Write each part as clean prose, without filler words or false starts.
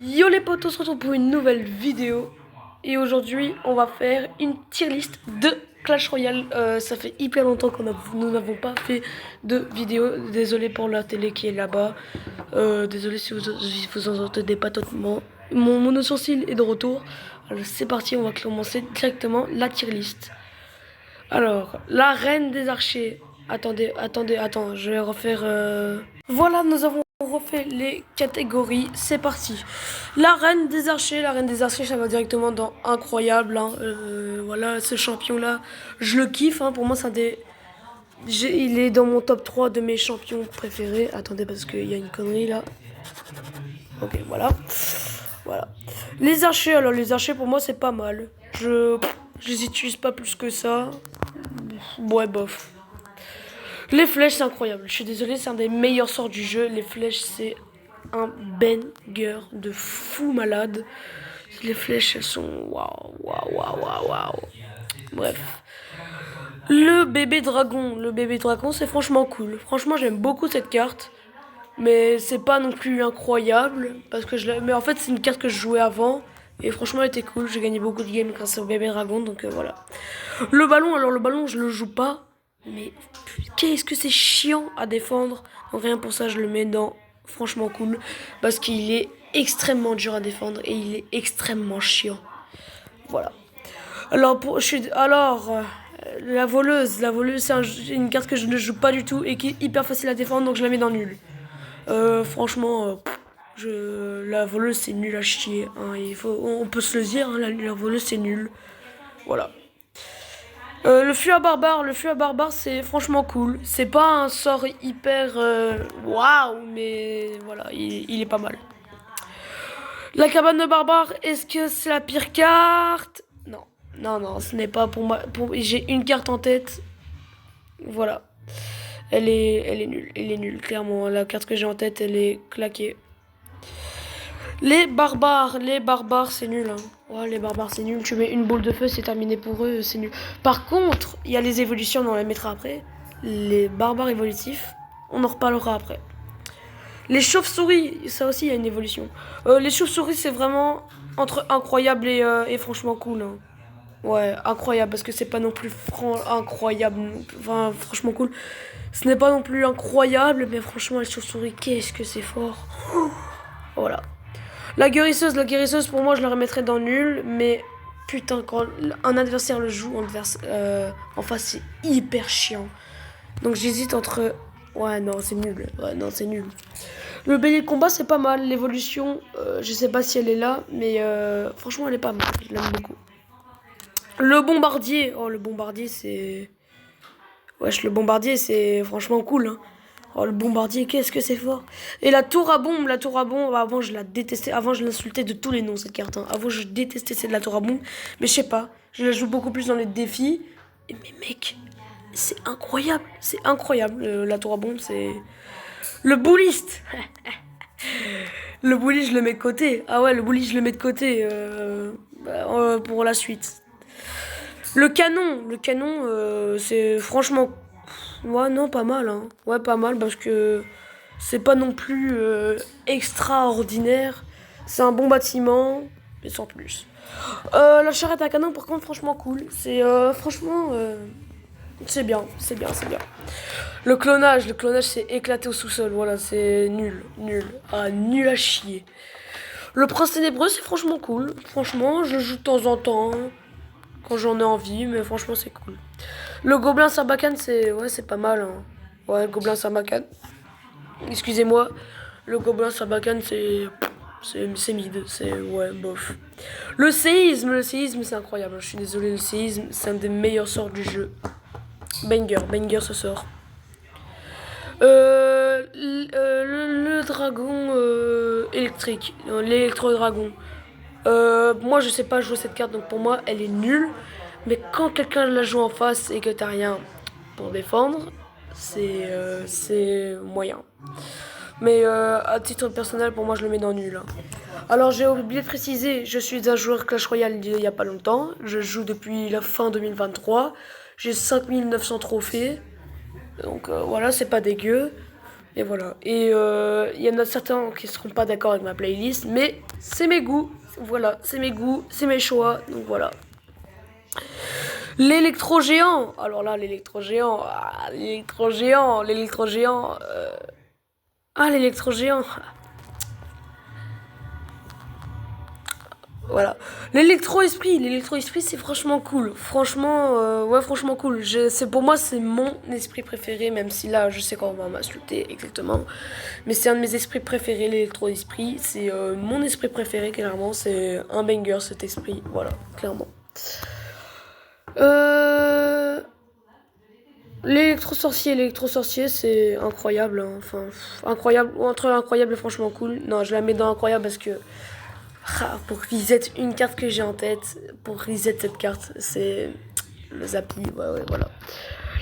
Yo les potos, on se retrouve pour une nouvelle vidéo. Et aujourd'hui, on va faire une tier list de Clash Royale. Ça fait hyper longtemps nous n'avons pas fait de vidéo. Désolé pour la télé qui est là-bas. Désolé si vous entendez pas totalement. Mon mono-sourcil est de retour. Alors c'est parti, on va commencer directement la tier list. Alors, la reine des archers. Attendez, je vais refaire... Voilà, nous avons refait les catégories, c'est parti. La reine des archers, ça va directement dans incroyable. Hein. Voilà, ce champion-là, je le kiffe. Hein. Pour moi, il est dans mon top 3 de mes champions préférés. Attendez, parce qu'il y a une connerie là. Ok, voilà. Voilà. Les archers, alors les archers pour moi c'est pas mal. Je les utilise pas plus que ça. Ouais, bof. Les flèches, c'est incroyable. Je suis désolé, c'est un des meilleurs sorts du jeu. Les flèches, c'est un banger de fou malade. Les flèches, elles sont waouh, waouh, waouh, waouh, waouh. Bref. Le bébé dragon, c'est franchement cool. Franchement, j'aime beaucoup cette carte. Mais c'est pas non plus incroyable. Parce que mais en fait, c'est une carte que je jouais avant. Et franchement, elle était cool. J'ai gagné beaucoup de games grâce au bébé dragon. Donc voilà. Le ballon, je le joue pas. Mais qu'est-ce que c'est chiant à défendre. Donc rien pour ça, je le mets dans franchement cool. Parce qu'il est extrêmement dur à défendre. Et il est extrêmement chiant. Voilà. Alors, la voleuse, c'est une carte que je ne joue pas du tout. Et qui est hyper facile à défendre. Donc je la mets dans nul. Franchement, la voleuse c'est nul à chier. Hein, on peut se le dire, hein, la voleuse c'est nul. Voilà. Le fût à barbare, c'est franchement cool. C'est pas un sort hyper waouh, mais voilà, il est pas mal. La cabane de barbare, est-ce que c'est la pire carte? Non, non, ce n'est pas pour moi. J'ai une carte en tête. Voilà. Elle est nulle, clairement. La carte que j'ai en tête, elle est claquée. Les barbares, c'est nul. Hein. Ouais, les barbares, c'est nul. Tu mets une boule de feu, c'est terminé pour eux, c'est nul. Par contre, il y a les évolutions, on les mettra après. Les barbares évolutifs, on en reparlera après. Les chauves-souris, ça aussi, il y a une évolution. Les chauves-souris, c'est vraiment entre incroyable et franchement cool. Hein. Ouais, incroyable, parce que c'est pas non plus incroyable. Enfin, franchement cool. Ce n'est pas non plus incroyable, mais franchement, les chauves-souris, qu'est-ce que c'est fort. Voilà. La guérisseuse, pour moi, je la remettrais dans nul, mais putain, quand un adversaire le joue, en face, c'est hyper chiant. Donc j'hésite entre... Ouais, non, c'est nul. Ouais, non, c'est nul. Le bélier de combat, c'est pas mal. L'évolution, je sais pas si elle est là, mais franchement, elle est pas mal. Je l'aime beaucoup. Le bombardier. Oh, le bombardier, c'est... Wesh, le bombardier, c'est franchement cool, hein. Oh, le bombardier, qu'est-ce que c'est fort. Et la tour à bombe, avant je la détestais, avant je l'insultais de tous les noms cette carte. Hein. Avant je détestais celle de la tour à bombe, mais je sais pas, je la joue beaucoup plus dans les défis. Et mais mec, c'est incroyable, la tour à bombe, c'est... Le bouliste. Le bully, je le mets de côté. Ah ouais, le bully, je le mets de côté pour la suite. Le canon, c'est franchement... Ouais, non, pas mal. Hein. Ouais, pas mal parce que c'est pas non plus extraordinaire. C'est un bon bâtiment, mais sans plus. La charrette à canon, par contre, franchement cool. C'est franchement... c'est bien. Le clonage, c'est éclaté au sous-sol. Voilà, c'est nul. Ah, nul à chier. Le prince ténébreux, c'est franchement cool. Franchement, je joue de temps en temps. Quand j'en ai envie, mais franchement, c'est cool. Le gobelin sarbacane, c'est pas mal. Hein. Ouais, le gobelin sarbacane. Excusez-moi. Le gobelin sarbacane, c'est mid. C'est, ouais, bof. Le séisme, c'est incroyable. Je suis désolé, le séisme, c'est un des meilleurs sorts du jeu. Banger ce sort. Le dragon électrique, l'électro-dragon. Moi, je sais pas jouer cette carte, donc pour moi, elle est nulle. Mais quand quelqu'un la joue en face et que t'as rien pour défendre, c'est moyen. Mais à titre personnel, pour moi, je le mets dans nul. Hein. Alors, j'ai oublié de préciser, je suis un joueur Clash Royale il y a pas longtemps. Je joue depuis la fin 2023. J'ai 5900 trophées. Donc voilà, c'est pas dégueu. Et voilà. Et il y en a certains qui seront pas d'accord avec ma playlist, mais c'est mes goûts. Voilà, c'est mes goûts, c'est mes choix. Donc voilà. L'électro-géant. Alors là, l'électro-géant. L'électro-géant. Ah, l'électro-géant. Voilà. L'électro-esprit, c'est franchement cool. Franchement, ouais, franchement cool. C'est pour moi, c'est mon esprit préféré, même si là, je sais qu'on va m'insulter exactement. Mais c'est un de mes esprits préférés, l'électro-esprit. C'est mon esprit préféré, clairement. C'est un banger, cet esprit. Voilà, clairement. Euh, l'électro-sorcier, c'est incroyable, hein. Enfin, incroyable, entre incroyable et franchement cool. Non, je la mets dans incroyable parce que pour reset une carte que j'ai en tête, pour reset cette carte, c'est le Zappy, ouais, voilà.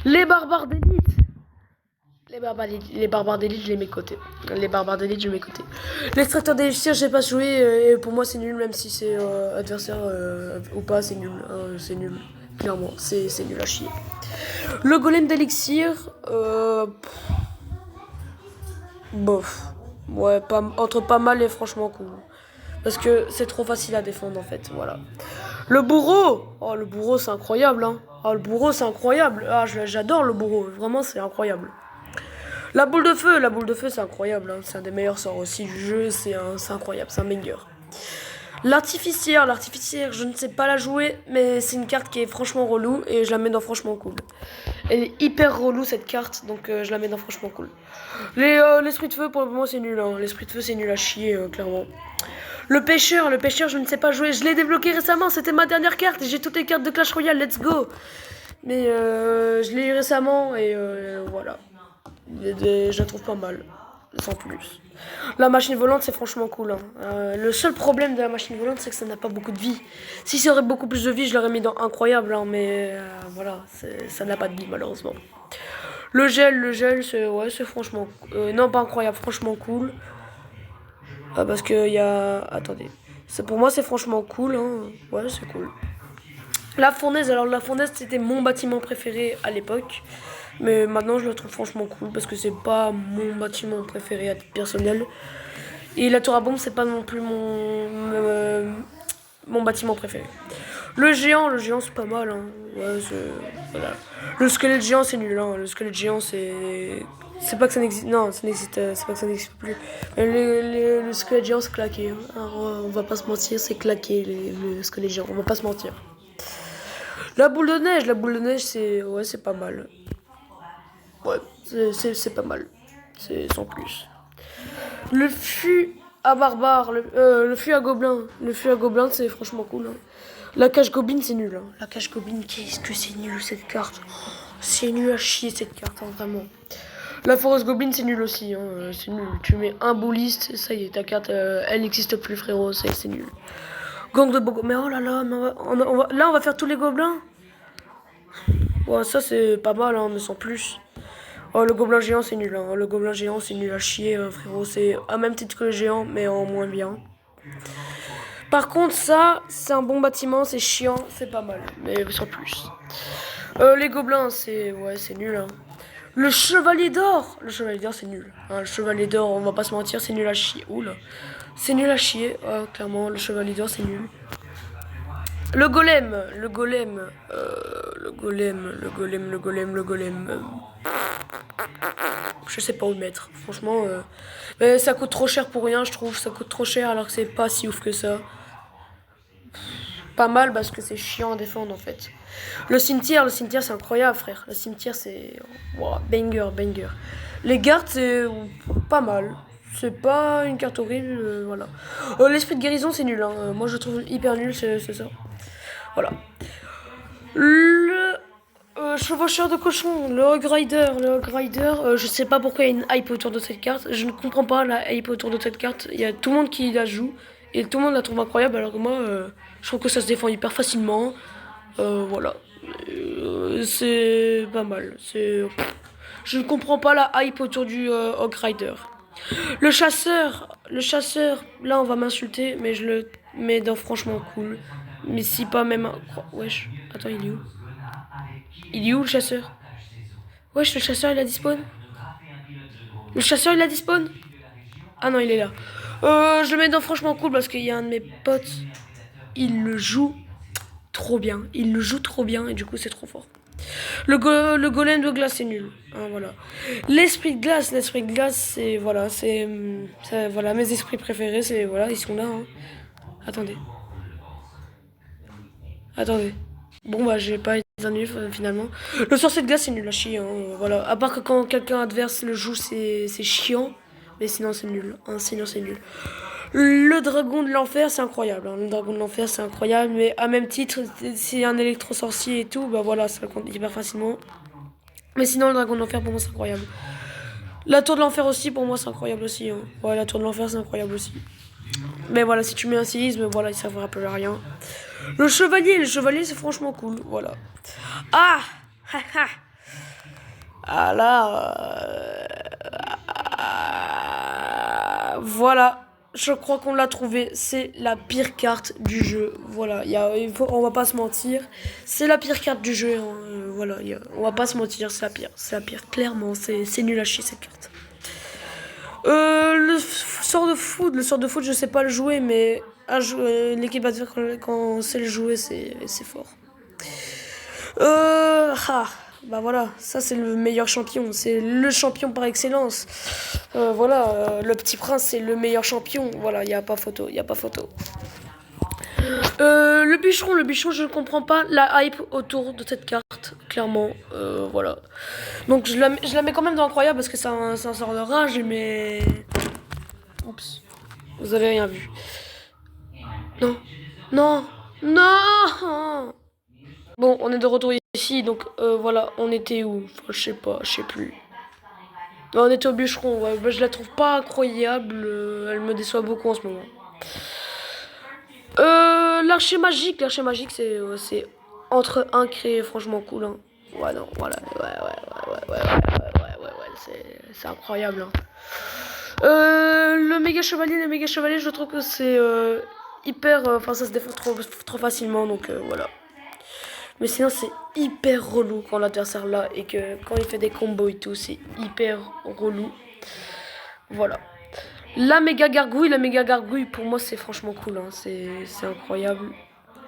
Les barbares d'élite. Les barbares d'élite, je les mets côté. Les barbares d'élite, je les mets côté. L'extracteur d'élixir, j'ai pas joué, et pour moi, c'est nul, même si c'est adversaire ou pas, c'est nul. C'est nul. Clairement, c'est nul à chier. Le golem d'élixir, bof. Ouais, entre pas mal et franchement cool. Parce que c'est trop facile à défendre en fait, voilà. Le bourreau. Oh, le bourreau, c'est incroyable, hein. Oh, le bourreau, c'est incroyable. Ah, j'adore le bourreau, vraiment, c'est incroyable. La boule de feu, c'est incroyable, hein. C'est un des meilleurs sorts aussi du jeu, c'est incroyable, c'est un banger. L'artificière, je ne sais pas la jouer, mais c'est une carte qui est franchement relou et je la mets dans franchement cool. Elle est hyper relou cette carte, donc je la mets dans franchement cool. L'esprit de feu, pour le moment, c'est nul, hein. L'esprit de feu, c'est nul à chier, clairement. Le pêcheur, je ne sais pas jouer. Je l'ai débloqué récemment, c'était ma dernière carte. J'ai toutes les cartes de Clash Royale, let's go. Mais je l'ai eu récemment et voilà. Je la trouve pas mal, sans plus. La machine volante, c'est franchement cool, hein. Le seul problème de la machine volante, c'est que ça n'a pas beaucoup de vie. Si ça aurait beaucoup plus de vie, je l'aurais mis dans incroyable, hein, mais voilà, ça n'a pas de vie malheureusement. Le gel, c'est franchement, non pas incroyable, franchement cool. Parce que il y a, attendez, pour moi c'est franchement cool, hein. Ouais, c'est cool. La fournaise c'était mon bâtiment préféré à l'époque. Mais maintenant je le trouve franchement cool parce que c'est pas mon bâtiment préféré à titre personnel. Et la tour à bombe c'est pas non plus mon bâtiment préféré. Le géant c'est pas mal, hein. Ouais, voilà. Le squelette géant c'est nul, hein. Le squelette géant c'est pas que ça n'existe. Non, ça n'existe. C'est pas que ça n'existe plus. Le squelette géant c'est claqué, hein. Alors, on va pas se mentir, c'est claqué le squelette géant. On va pas se mentir. La boule de neige c'est ouais c'est pas mal. Ouais, c'est pas mal. C'est sans plus. Le fût à barbare, le fût à gobelin. Le fût à gobelin, c'est franchement cool, hein. La cache gobine, c'est nul, hein. La cache gobine, qu'est-ce que c'est nul cette carte. C'est nul à chier cette carte, hein, vraiment. La forest goblin, c'est nul aussi, hein. C'est nul. Tu mets un bouliste, ça y est, ta carte, elle n'existe plus, frérot. C'est nul. Gang de Bogo. Mais oh là là, mais là, on va faire tous les gobelins. Ouais, ça, c'est pas mal, hein, mais sans plus. Oh, le gobelin géant, c'est nul, hein. Le gobelin géant, c'est nul à chier, frérot. C'est à même titre que le géant, mais en moins bien. Par contre, ça, c'est un bon bâtiment, c'est chiant, c'est pas mal, mais sans plus. Les gobelins, ouais, c'est nul, hein. Le chevalier d'or, c'est nul, hein. Le chevalier d'or, on va pas se mentir, c'est nul à chier. Oula, c'est nul à chier, clairement. Le chevalier d'or, c'est nul. Le golem, le golem. Je sais pas où le mettre, franchement. Mais ça coûte trop cher pour rien, je trouve. Ça coûte trop cher alors que c'est pas si ouf que ça. Pas mal parce que c'est chiant à défendre en fait. Le cimetière, c'est incroyable, frère. Le cimetière, c'est. Wow, banger. Les gardes, c'est pas mal. C'est pas une carte horrible, voilà. L'esprit de guérison, c'est nul, hein. Moi, je trouve hyper nul, c'est ça. Voilà. Le chevaucheur de cochon, le Hog Rider. Je sais pas pourquoi il y a une hype autour de cette carte. Je ne comprends pas la hype autour de cette carte. Il y a tout le monde qui la joue et tout le monde la trouve incroyable, alors que moi, je trouve que ça se défend hyper facilement. Voilà. C'est pas mal. Je ne comprends pas la hype autour du Hog Rider. Le chasseur, là on va m'insulter, mais je le mets dans franchement cool. Mais si pas même. Wesh, attends, il est où? Il est où le chasseur? Wesh, le chasseur il a dispawn? Le chasseur, il a dispawn? Ah non, il est là. Je le mets dans franchement cool parce qu'il y a un de mes potes. Il le joue trop bien. Il le joue trop bien et du coup, c'est trop fort. Le golem de glace, c'est nul. Hein, voilà. L'esprit de glace, c'est voilà, voilà mes esprits préférés, c'est voilà, ils sont là. Hein. Attendez, attendez. Bon bah j'ai pas été un nul finalement. Le sorcier de glace c'est nul à chier. Hein, voilà. À part que quand quelqu'un adverse le joue c'est chiant, mais sinon c'est nul. Hein, sinon c'est nul. Le dragon de l'enfer c'est incroyable. Hein. Le dragon de l'enfer c'est incroyable, mais à même titre c'est un électro sorcier et tout, bah voilà ça compte hyper facilement. Mais sinon le dragon de l'enfer pour moi c'est incroyable. La tour de l'enfer aussi, pour moi, c'est incroyable aussi. Hein. Ouais, la tour de l'enfer, c'est incroyable aussi. Mais voilà, si tu mets un séisme, voilà, ça ne vous rappelle rien. Le chevalier, c'est franchement cool. Voilà. Ah Ah là. Voilà. Je crois qu'on l'a trouvé. C'est la pire carte du jeu. Voilà. On va pas se mentir. C'est la pire carte du jeu. Hein. Voilà. On va pas se mentir. C'est la pire. C'est la pire. Clairement. C'est nul à chier cette carte. Le sort de foot, je sais pas le jouer, mais l'équipe adverse quand on sait le jouer, c'est fort. Ah, bah voilà, ça c'est le meilleur champion, c'est le champion par excellence. Voilà, le petit prince c'est le meilleur champion. Voilà, y a pas photo, y a pas photo. Le bûcheron, je ne comprends pas la hype autour de cette carte, clairement. Voilà. Donc je la mets quand même dans incroyable parce que c'est un sort de rage, mais. Oups. Vous avez rien vu. Non. Non. Non. Bon, on est de retour ici, donc voilà, on était où? Enfin, je sais pas, je sais plus. Non, on était au bûcheron, ouais, bah, je la trouve pas incroyable, elle me déçoit beaucoup en ce moment. L'archer magique c'est entre un créé franchement cool. Hein. Ouais, non, voilà, c'est incroyable. Hein. Le méga chevalier, je trouve que c'est hyper, enfin ça se défend trop facilement, donc voilà. Mais sinon c'est hyper relou quand l'adversaire là et que quand il fait des combos et tout, c'est hyper relou. Voilà. La méga gargouille pour moi c'est franchement cool, hein. C'est incroyable.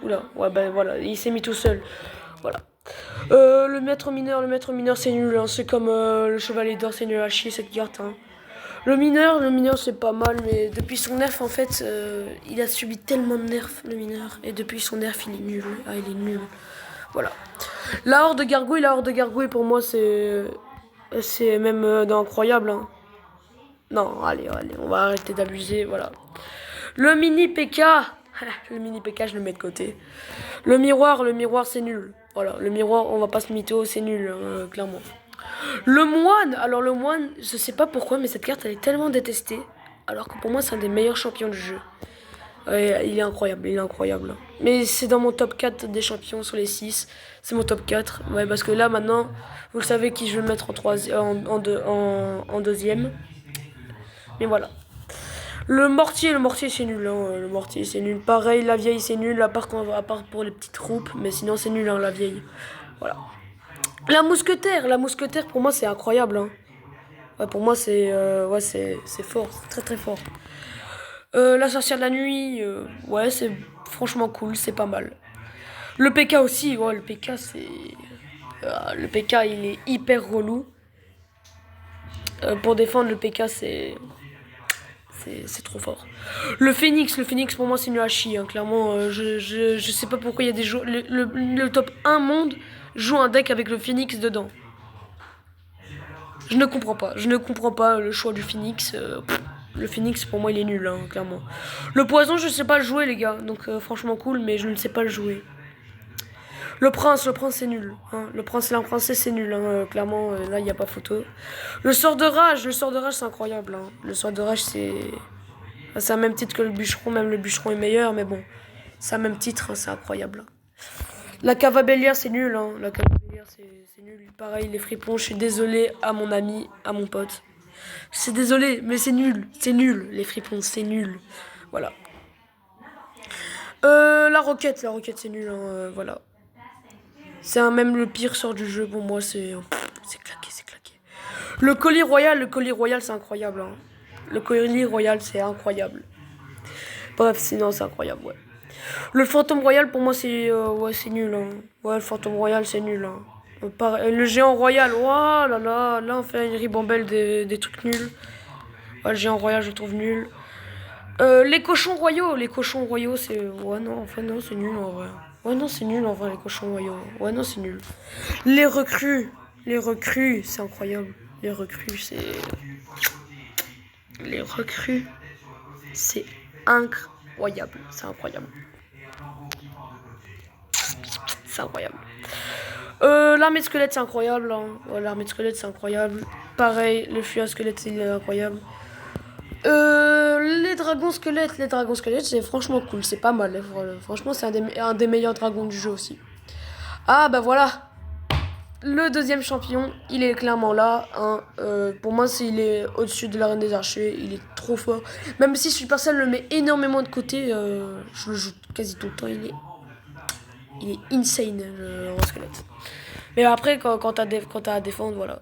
Oula, ouais ben voilà, il s'est mis tout seul. Voilà. Le maître mineur c'est nul, hein. C'est comme le chevalier d'or, c'est nul à chier cette carte. Hein. Le mineur c'est pas mal, mais depuis son nerf en fait, il a subi tellement de nerfs le mineur. Et depuis son nerf il est nul. Ah il est nul. Voilà. La horde de gargouille pour moi c'est même incroyable. Hein. Non, allez, on va arrêter d'abuser, voilà. Le mini PK, le mini PK, je le mets de côté. Le miroir, c'est nul. Voilà, le miroir, on va pas se mytho, c'est nul, clairement. Alors le moine, je sais pas pourquoi, mais cette carte, elle est tellement détestée. Alors que pour moi, c'est un des meilleurs champions du jeu. Il est incroyable, il est incroyable. Mais c'est dans mon top 4 des champions sur les 6. C'est mon top 4. Ouais, parce que là, maintenant, vous le savez qui je vais mettre en deuxième. Mais voilà. Le mortier c'est nul, hein. Le mortier c'est nul. Pareil, la vieille c'est nul, à part pour les petites troupes, mais sinon c'est nul, hein, la vieille. Voilà. La mousquetaire pour moi c'est incroyable. Hein. Ouais, pour moi c'est fort, c'est très très fort. La sorcière de la nuit, ouais c'est franchement cool, c'est pas mal. Le PK aussi, ouais le PK c'est, le PK il est hyper relou. Pour défendre le PK c'est trop fort. Le Phoenix pour moi c'est nul à chier. Hein. Clairement, je sais pas pourquoi il y a des joueurs. Le top 1 monde joue un deck avec le Phoenix dedans. Je ne comprends pas le choix du Phoenix. Le Phoenix pour moi il est nul, hein, clairement. Le poison je sais pas le jouer les gars. Donc franchement cool, mais je ne sais pas le jouer. Le prince c'est nul. Hein. Le prince et la princesse c'est nul. Hein. Clairement, là il n'y a pas photo. Le sort de rage c'est incroyable. Hein. Le sort de rage c'est un même titre que le bûcheron, même le bûcheron est meilleur, mais bon, c'est un même titre, hein, c'est incroyable. La cave à Bélière, c'est nul, hein. La cave à Bélière, c'est nul. Pareil, les fripons, je suis désolé à mon ami, à mon pote. C'est désolé, mais c'est nul, les fripons, c'est nul. Voilà. La roquette, c'est nul, hein, voilà. C'est même le pire sort du jeu pour moi, c'est claqué, c'est claqué. Le colis royal, c'est incroyable. Hein. Le colis royal, c'est incroyable. Bref, sinon, c'est incroyable, ouais. Le fantôme royal, pour moi, c'est ouais, c'est nul. Hein. Ouais, le fantôme royal, c'est nul. Hein. Le géant royal, oh là là, là, on fait une ribambelle des trucs nuls. Ouais, le géant royal, je le trouve nul. Les cochons royaux, c'est. Ouais, non, enfin, non, c'est nul en vrai. Ouais, non, c'est nul en vrai, les cochons royaux. Ouais, non, c'est nul. Les recrues, les recrues, c'est incroyable. Les recrues, c'est. Les recrues, c'est incroyable. C'est incroyable. C'est incroyable. L'armée de squelettes, c'est incroyable. Hein. Ouais, l'armée de squelettes, c'est incroyable. Pareil, le fui à squelette, il est incroyable. Les dragons squelettes, c'est franchement cool, c'est pas mal. Franchement, c'est un des meilleurs dragons du jeu aussi. Ah bah voilà, le deuxième champion, il est clairement là. Hein. Pour moi, il est au-dessus de la reine des archers, il est trop fort. Même si Supercell le met énormément de côté, je le joue quasi tout le temps, il est insane, le roi squelette. Mais après, quand t'as à défendre, voilà.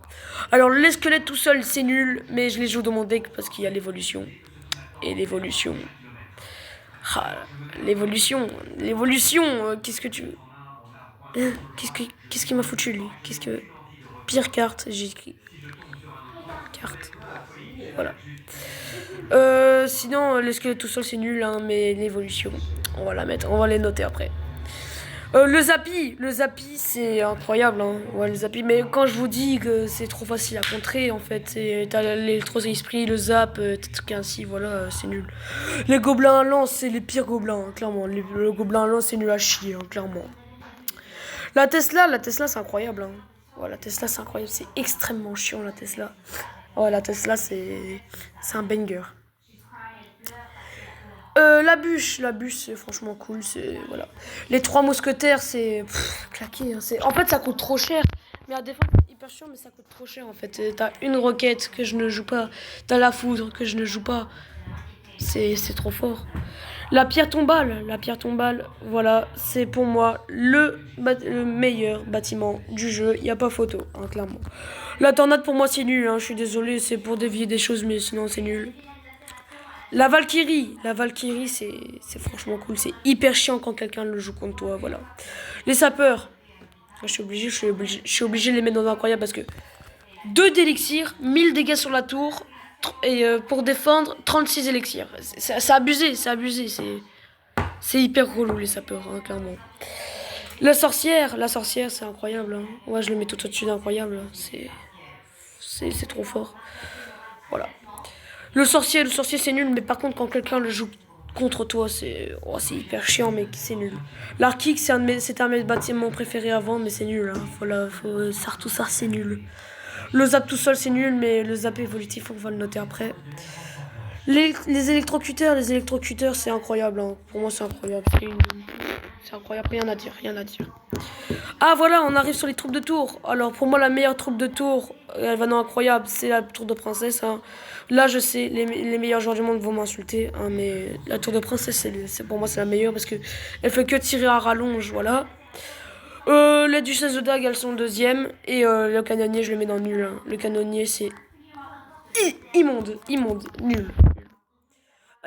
Alors, les squelettes tout seul, c'est nul, mais je les joue dans mon deck parce qu'il y a l'évolution. Et l'évolution. Ah, l'évolution, qu'est-ce que tu veux Qu'est-ce qui m'a foutu, lui Qu'est-ce que. Pire carte, j'ai écrit. Carte. Voilà. Sinon, les squelettes tout seul, c'est nul, hein, mais l'évolution, on va la mettre, on va les noter après. Le Zappi, c'est incroyable, hein. Ouais, le Zappi, mais quand je vous dis que c'est trop facile à contrer, en fait, t'as les trois esprits, le Zap, trucs ainsi, voilà, c'est nul. Les gobelins à lance, c'est les pires gobelins, hein, clairement. Le gobelin à lance, c'est nul à chier, hein, clairement. La Tesla, c'est incroyable, hein. Ouais, la Tesla, c'est incroyable, c'est extrêmement chiant, la Tesla. Ouais, la Tesla, c'est un banger. La bûche, c'est franchement cool. C'est voilà. Les trois mousquetaires, c'est claqué. Hein, en fait, ça coûte trop cher. Mais à défense, c'est hyper chiant, mais ça coûte trop cher en fait. T'as une roquette que je ne joue pas. T'as la foudre que je ne joue pas. C'est trop fort. La pierre tombale, voilà, c'est pour moi le meilleur bâtiment du jeu. Il n'y a pas photo, hein, clairement. La tornade, pour moi, c'est nul. Hein, je suis désolé, c'est pour dévier des choses, mais sinon, c'est nul. La Valkyrie, c'est franchement cool. C'est hyper chiant quand quelqu'un le joue contre toi, voilà. Les sapeurs, je suis obligé de les mettre dans incroyable parce que 2 d'élixir, 1000 dégâts sur la tour, et pour défendre, 36 élixirs. C'est abusé, c'est hyper relou les sapeurs, hein, clairement. La sorcière, c'est incroyable. Hein. Ouais, je le mets tout au-dessus d'incroyable. C'est trop fort. Voilà. Le sorcier, c'est nul, mais par contre, quand quelqu'un le joue contre toi, c'est hyper chiant, mec, c'est nul. L'Arkix, c'était un de mes bâtiments préférés avant, mais c'est nul. Hein. Tout ça, c'est nul. Le zap tout seul, c'est nul, mais le zap évolutif, on va le noter après. Les électrocuteurs, c'est incroyable. Hein. Pour moi, c'est incroyable. C'est incroyable, rien à dire. Ah voilà, on arrive sur les troupes de tour. Alors pour moi la meilleure troupe de tour, elle va dans incroyable, c'est la tour de princesse. Hein. Là je sais, les meilleurs joueurs du monde vont m'insulter, hein, mais la tour de princesse, pour moi c'est la meilleure parce que elle fait que tirer à rallonge, voilà. Les duchesses de dague, elles sont deuxième et le canonnier je le mets dans nul. Hein. Le canonnier c'est immonde, nul.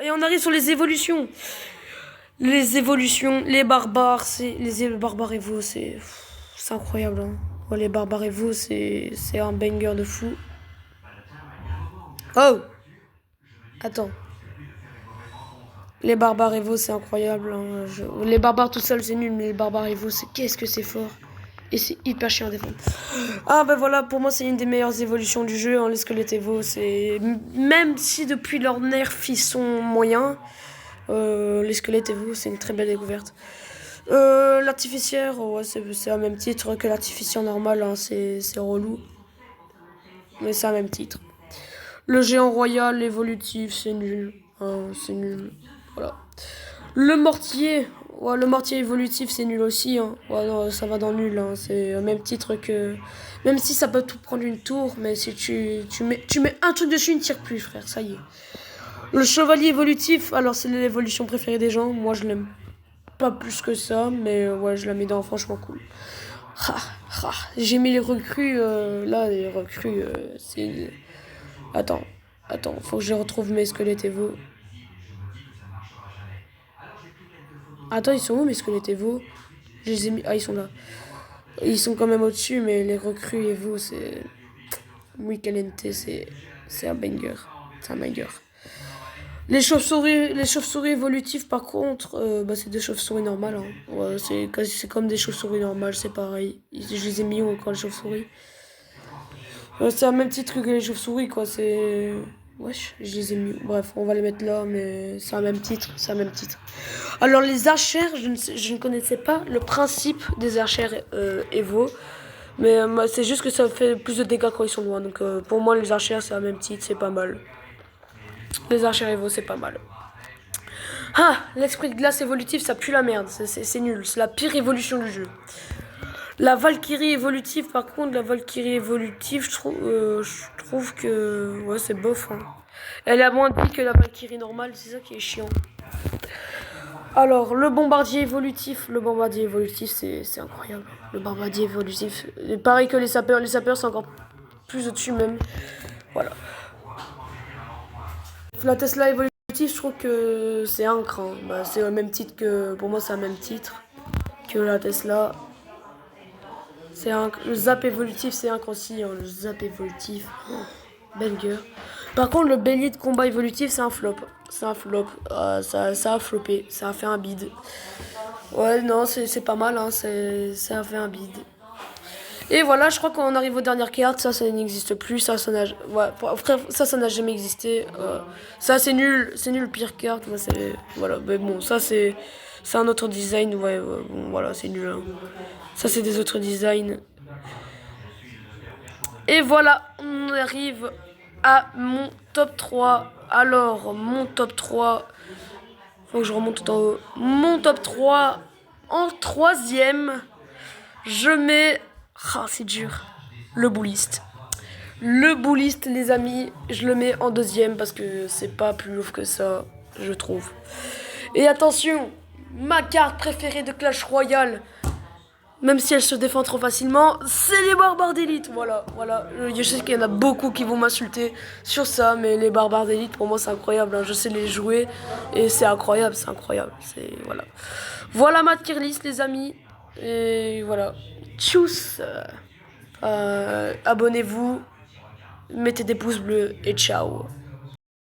Et on arrive sur les évolutions. Les barbares, les barbares Evo, c'est incroyable. Hein. Ouais, les barbares Evo, c'est un banger de fou. Oh, attends. Les barbares Evo, c'est incroyable. Hein. Les barbares tout seuls, c'est nul, mais les barbares Evo, qu'est-ce que c'est fort. Et c'est hyper chiant à défendre. Ah ben voilà, pour moi c'est une des meilleures évolutions du jeu. Hein, les squelettes Evo, c'est même si depuis leur nerf ils sont moyens. Les squelettes Evo, c'est une très belle découverte. L'artificière, ouais, c'est au même titre que l'artificière normal, hein, c'est relou. Mais c'est au même titre. Le géant royal évolutif, c'est nul. Hein, c'est nul. Voilà. Le mortier évolutif, c'est nul aussi. Hein. Ouais, non, ça va dans nul. Hein. C'est au même titre que. Même si ça peut tout prendre une tour, mais si tu mets un truc dessus, il ne tire plus, frère, ça y est. Le chevalier évolutif, alors c'est l'évolution préférée des gens. Moi, je l'aime pas plus que ça, mais ouais, je la mets dans franchement cool. Ah, ah, j'ai mis les recrues, là, les recrues, c'est... Attends, attends, faut que je retrouve mes squelettes Evo. Attends, ils sont où mes squelettes Evo? Je les ai mis... Ah, ils sont là. Ils sont quand même au-dessus, mais les recrues Evo, c'est... Muy caliente, c'est un banger. C'est un banger. Les chauves-souris évolutives, par contre, bah, c'est des chauves-souris normales. Hein. Ouais, c'est comme des chauves-souris normales, c'est pareil. Je les ai mis où encore les chauves-souris? C'est un même titre que les chauves-souris, quoi. C'est. Wesh, je les ai mis. Bref, on va les mettre là, mais c'est un même titre. C'est un même titre. Alors, les archères, je ne connaissais pas le principe des archères Evo. Mais c'est juste que ça fait plus de dégâts quand ils sont loin. Donc, pour moi, les archères, c'est un même titre, c'est pas mal. Les archères Evo, c'est pas mal. Ah, l'esprit de glace évolutif, ça pue la merde. C'est nul. C'est la pire évolution du jeu. La Valkyrie évolutive, par contre, la Valkyrie évolutive, je trouve que ouais, c'est bof. Hein. Elle a moins de vie que la Valkyrie normale, c'est ça qui est chiant. Alors, le bombardier évolutif, c'est incroyable. Le bombardier évolutif, et pareil que les sapeurs, c'est encore plus au-dessus même. Voilà. La Tesla évolutive, je trouve que c'est un cran. Bah, c'est au même titre que, pour moi, c'est un même titre que la Tesla. Le zap évolutif, c'est un cran aussi. Hein, le zap évolutif, banger. Par contre, le bélier de combat évolutif, c'est un flop. C'est un flop. Ça a floppé. Ça a fait un bide. Ouais, non, c'est pas mal. Hein, ça a fait un bide. Et voilà, je crois qu'on arrive aux dernières cartes. Ça n'existe plus. Ça n'a, ouais, frère, ça n'a jamais existé. Ça, c'est nul. C'est nul, pire carte. Moi, voilà, mais bon, ça, c'est un autre design. Ouais, bon, voilà, c'est nul. Hein. Ça, c'est des autres designs. Et voilà, on arrive à mon top 3. Alors, mon top 3. Faut que je remonte tout en haut. Mon top 3. En troisième, je mets. Ah, c'est dur. Le bouliste. Le bouliste, les amis, je le mets en deuxième parce que c'est pas plus ouf que ça, je trouve. Et attention, ma carte préférée de Clash Royale, même si elle se défend trop facilement, c'est les barbares d'élite. Voilà, voilà. Je sais qu'il y en a beaucoup qui vont m'insulter sur ça, mais les barbares d'élite, pour moi, c'est incroyable. Hein. Je sais les jouer et c'est incroyable, c'est incroyable. Voilà. Voilà ma tier list, les amis. Et voilà. Tchuss. Abonnez-vous, mettez des pouces bleus et ciao.